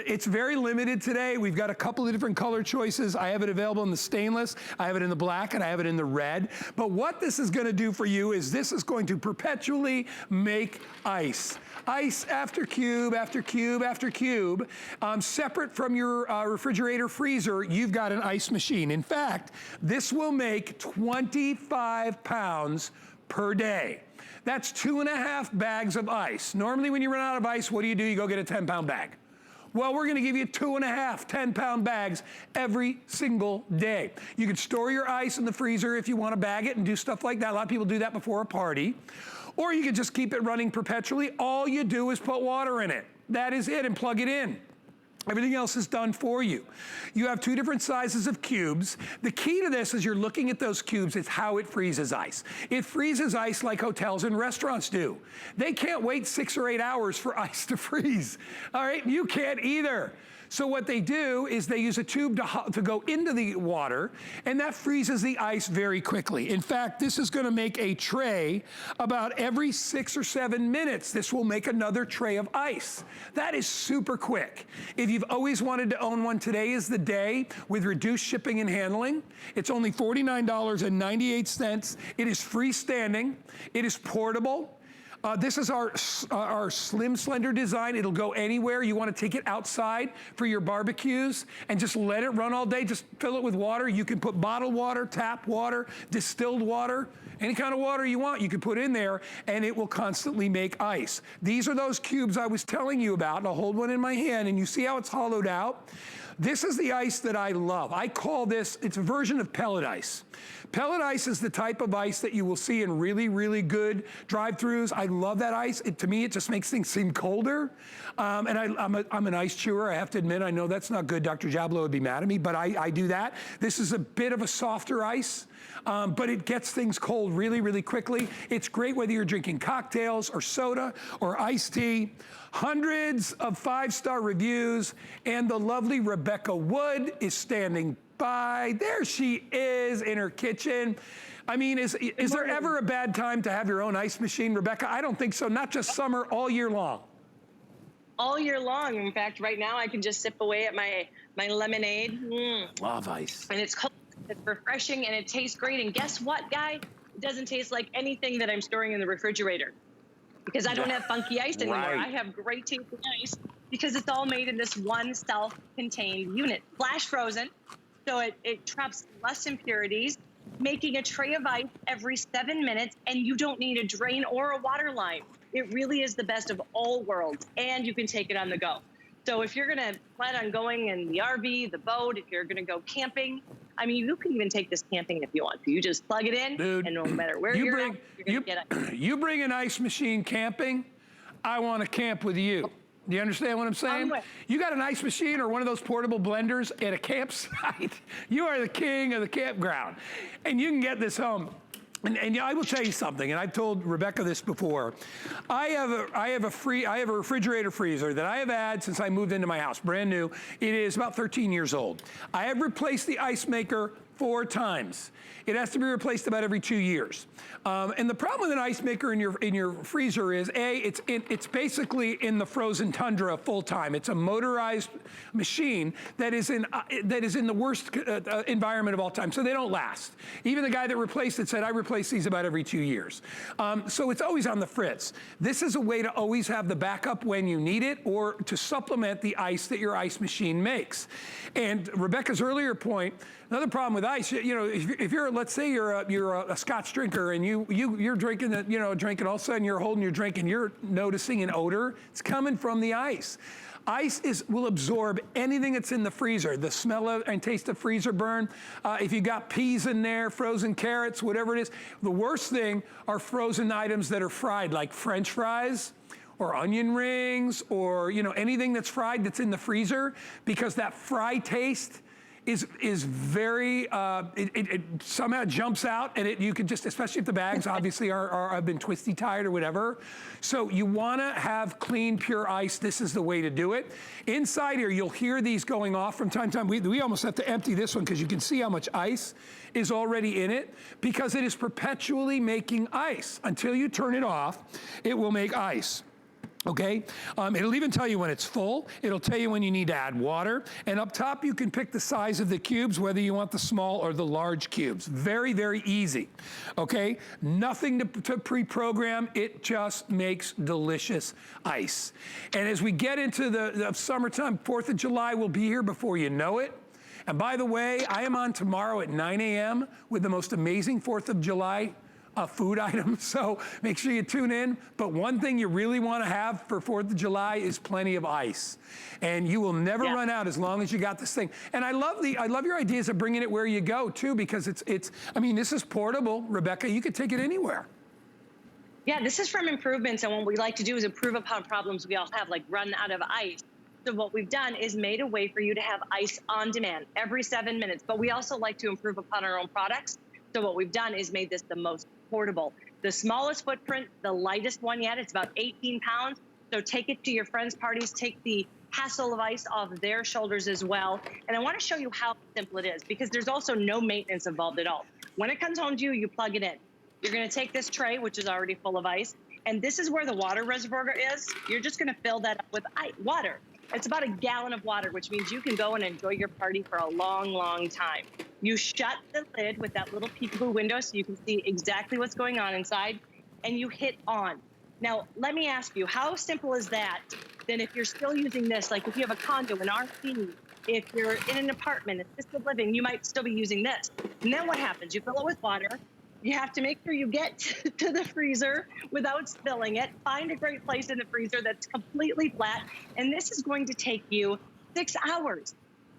It's very limited today. We've got a couple of different color choices. I have it available in the stainless, I have it in the black, and I have it in the red. But what this is gonna do for you is this is going to perpetually make ice. Ice after cube, after cube, after cube. Separate from your refrigerator freezer, you've got an ice machine. In fact, this will make 25 pounds per day. That's 2.5 bags of ice. Normally when you run out of ice, what do? You go get a 10-pound bag. Well, we're gonna give you 2.5 10-pound bags every single day. You can store your ice in the freezer if you wanna bag it and do stuff like that. A lot of people do that before a party. Or you can just keep it running perpetually. All you do is put water in it. That is it, and plug it in. Everything else is done for you. You have 2 different sizes of cubes. The key to this is you're looking at those cubes, it's how it freezes ice. It freezes ice like hotels and restaurants do. They can't wait 6 or 8 hours for ice to freeze. All right, you can't either. So what they do is they use a tube to go into the water, and that freezes the ice very quickly. In fact, this is gonna make a tray about every 6 or 7 minutes. This will make another tray of ice. That is super quick. If you've always wanted to own one, today is the day with reduced shipping and handling. It's only $49.98. It is freestanding. It is portable. This is our slim, slender design. It'll go anywhere. You want to take it outside for your barbecues and just let it run all day. Just fill it with water. You can put bottled water, tap water, distilled water, any kind of water you want, you can put in there, and it will constantly make ice. These are those cubes I was telling you about, and I'll hold one in my hand, and you see how it's hollowed out? This is the ice that I love. I call this, it's a version of pellet ice. Pellet ice is the type of ice that you will see in really, really good drive-thrus. I love that ice. To me, it just makes things seem colder. And I'm an ice chewer, I have to admit. I know that's not good. Dr. Jablo would be mad at me, but I do that. This is a bit of a softer ice, but it gets things cold really, really quickly. It's great whether you're drinking cocktails or soda or iced tea. Hundreds of 5-star reviews, and the lovely Rebecca Wood is standing by. There she is in her kitchen. I mean, is there ever a bad time to have your own ice machine, Rebecca? I don't think so, not just summer, all year long. All year long. In fact, right now I can just sip away at my lemonade. Love ice. And it's cold, it's refreshing, and it tastes great. And guess what, guy? It doesn't taste like anything that I'm storing in the refrigerator, because I don't have funky ice anymore. Right. I have great tasting ice because it's all made in this one self-contained unit. Flash frozen, so it traps less impurities, making a tray of ice every 7 minutes, and you don't need a drain or a water line. It really is the best of all worlds, and you can take it on the go. So if you're gonna plan on going in the RV, the boat, if you're gonna go camping, I mean, you can even take this camping if you want to. You just plug it in, dude, and no matter where you're gonna get it. You bring an ice machine camping, I wanna camp with you. Do you understand what I'm saying? You got an ice machine or one of those portable blenders at a campsite, you are the king of the campground. And you can get this home. And I will tell you something, and I've told Rebecca this before. I have a refrigerator freezer that I have had since I moved into my house, brand new. It is about 13 years old. I have replaced the ice maker 4 times. It has to be replaced about every 2 years. And the problem with an ice maker in your freezer is, A, it's basically in the frozen tundra full time. It's a motorized machine that is in the worst environment of all time, so they don't last. Even the guy that replaced it said, I replace these about every 2 years. So it's always on the fritz. This is a way to always have the backup when you need it, or to supplement the ice that your ice machine makes. And Rebecca's earlier point, another problem with ice, you know, if you're, let's say you're a Scotch drinker and you're drinking it, you know, drinking, all of a sudden you're holding your drink and you're noticing an odor, it's coming from the ice. Ice will absorb anything that's in the freezer, the smell of and taste of freezer burn. If you got peas in there, frozen carrots, whatever it is. The worst thing are frozen items that are fried, like French fries or onion rings, or, you know, anything that's fried that's in the freezer, because that fry taste is very, it somehow jumps out, and you can just, especially if the bags obviously have been twisty tied or whatever. So you wanna have clean, pure ice. This is the way to do it. Inside here, you'll hear these going off from time to time. We almost have to empty this one because you can see how much ice is already in it, because it is perpetually making ice. Until you turn it off, it will make ice. Okay, it'll even tell you when it's full. It'll tell you when you need to add water. And up top, you can pick the size of the cubes, whether you want the small or the large cubes. Very, very easy. Okay, nothing to pre-program. It just makes delicious ice. And as we get into the summertime, 4th of July will be here before you know it. And by the way, I am on tomorrow at 9 a.m. with the most amazing 4th of July food item, so make sure you tune in. But one thing you really want to have for 4th of July is plenty of ice. And you will never run out as long as you got this thing. And I love your ideas of bringing it where you go too, because I mean, this is portable, Rebecca. You could take it anywhere. Yeah, this is from improvements, and what we like to do is improve upon problems we all have, like run out of ice. So what we've done is made a way for you to have ice on demand every 7 minutes. But we also like to improve upon our own products. So what we've done is made this the most portable, the smallest footprint, the lightest one yet. It's about 18 pounds. So take it to your friends' parties, take the hassle of ice off their shoulders as well. And I want to show you how simple it is, because there's also no maintenance involved at all. When it comes home to you, you plug it in. You're going to take this tray, which is already full of ice, and this is where the water reservoir is. You're just going to fill that up with water. It's about a gallon of water, which means you can go and enjoy your party for a long, long time. You shut the lid with that little peekaboo window so you can see exactly what's going on inside, and you hit on. Now, let me ask you, how simple is that? Then if you're still using this, like if you have a condo, an RV, if you're in an apartment, assisted living, you might still be using this. And then what happens? You fill it with water. You have to make sure you get to the freezer without spilling it. Find a great place in the freezer that's completely flat. And this is going to take you 6 hours.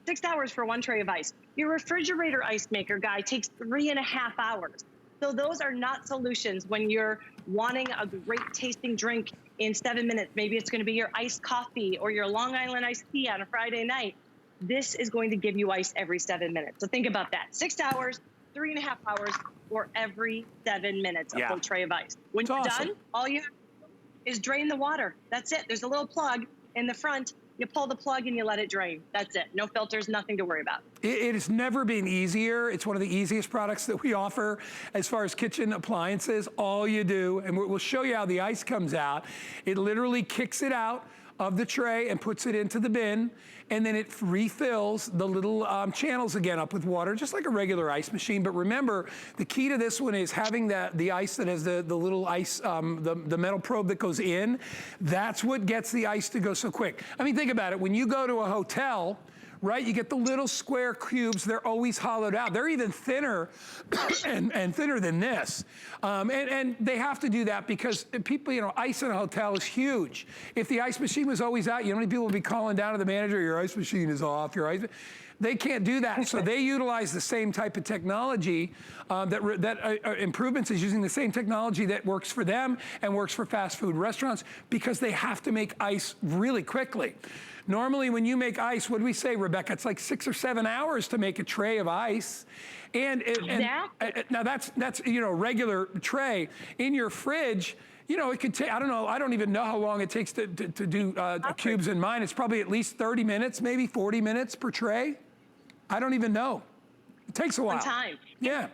6 hours for one tray of ice. Your refrigerator ice maker guy takes 3.5 hours. So those are not solutions when you're wanting a great tasting drink in 7 minutes. Maybe it's going to be your iced coffee or your Long Island iced tea on a Friday night. This is going to give you ice every 7 minutes. So think about that. 6 hours, 3.5 hours, or every 7 minutes, a full tray of ice. When you're done, all you have to do is drain the water. That's it. There's a little plug in the front. You pull the plug and you let it drain. That's it. No filters, nothing to worry about. It has never been easier. It's one of the easiest products that we offer as far as kitchen appliances. All you do, and we'll show you how the ice comes out. It literally kicks it out of the tray and puts it into the bin, and then it refills the little channels again up with water, just like a regular ice machine. But remember, the key to this one is having the ice that has the little ice, the metal probe that goes in. That's what gets the ice to go so quick. I mean, think about it. When you go to a hotel, right, you get the little square cubes. They're always hollowed out. They're even thinner and thinner than this. And they have to do that because people, ice in a hotel is huge. If the ice machine was always out, how many people would be calling down to the manager, your ice machine is off, They can't do that. So they utilize the same type of technology Improvements is using the same technology that works for them and works for fast food restaurants because they have to make ice really quickly. Normally, when you make ice, what do we say, Rebecca? It's like 6 or 7 hours to make a tray of ice. Now that's regular tray. In your fridge, it could take, I don't even know how long it takes to do cubes in mine. It's probably at least 30 minutes, maybe 40 minutes per tray. I don't even know. It takes a while. One time. Yeah.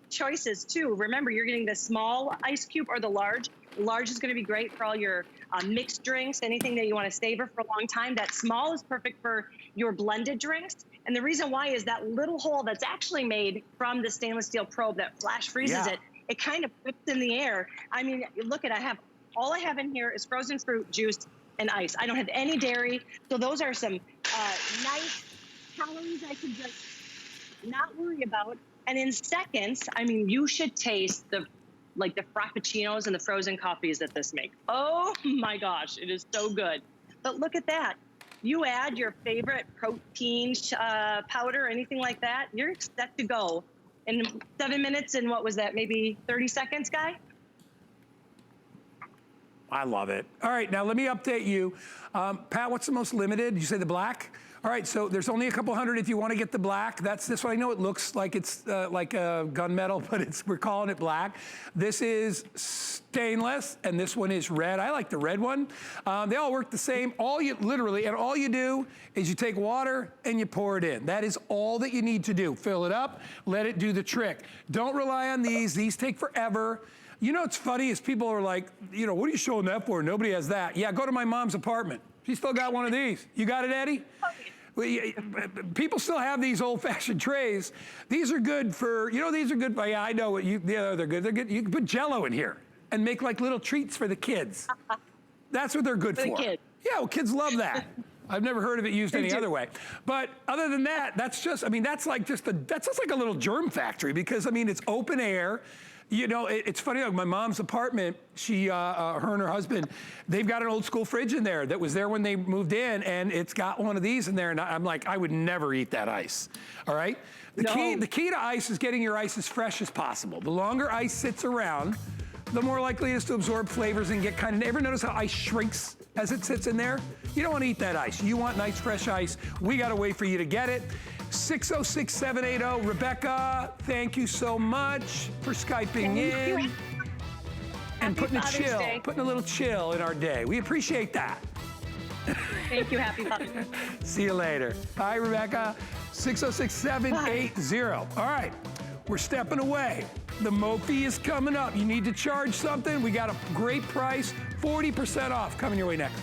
Choices too. Remember, you're getting the small ice cube or the large. The large is going to be great for all your mixed drinks, anything that you want to savor for a long time. That small is perfect for your blended drinks. And the reason why is that little hole that's actually made from the stainless steel probe that flash freezes it. It kind of flips in the air. I mean, look at, all I have in here is frozen fruit, juice, and ice. I don't have any dairy. So those are some nice calories I can just not worry about. And in seconds, I mean, you should taste the frappuccinos and the frozen coffees that this makes. Oh my gosh, it is so good. But look at that. You add your favorite protein powder, anything like that, you're set to go in 7 minutes and what was that, maybe 30 seconds, Guy? I love it. All right, now let me update you. Pat, what's the most limited? Did you say the black? All right, so there's only a couple hundred if you want to get the black. That's this one. I know it looks like it's like a gunmetal, but we're calling it black. This is stainless, and this one is red. I like the red one. They all work the same. All you do is you take water and you pour it in. That is all that you need to do. Fill it up, let it do the trick. Don't rely on these. These take forever. You know what's funny is people are like, you know, what are you showing that for? Nobody has that. Yeah, go to my mom's apartment. She still got one of these. You got it, Eddie? People still have these old-fashioned trays. These are good for, you know, these are good. Yeah, I know what you. Yeah, they're good. They're good. You can put Jell-O in here and make like little treats for the kids. That's what they're good for. The kids. Yeah, well, kids love that. I've never heard of it used any other way. But other than that, that's just, I mean, that's like just that's just like a little germ factory because, I mean, it's open air. You know, it's funny, like my mom's apartment, she, her and her husband, they've got an old school fridge in there that was there when they moved in, and it's got one of these in there, and I'm like, I would never eat that ice, all right? The key to ice is getting your ice as fresh as possible. The longer ice sits around, the more likely it is to absorb flavors and get kind of, ever notice how ice shrinks as it sits in there? You don't want to eat that ice. You want nice, fresh ice. We got to wait for you to get it. 606-780. Rebecca, thank you so much for Skyping in and putting a little chill in our day. We appreciate that. Thank you. Happy Father's Day. See you later. Bye, Rebecca. 606-780. All right, we're stepping away. The Mophie is coming up. You need to charge something. We got a great price, 40% off coming your way next.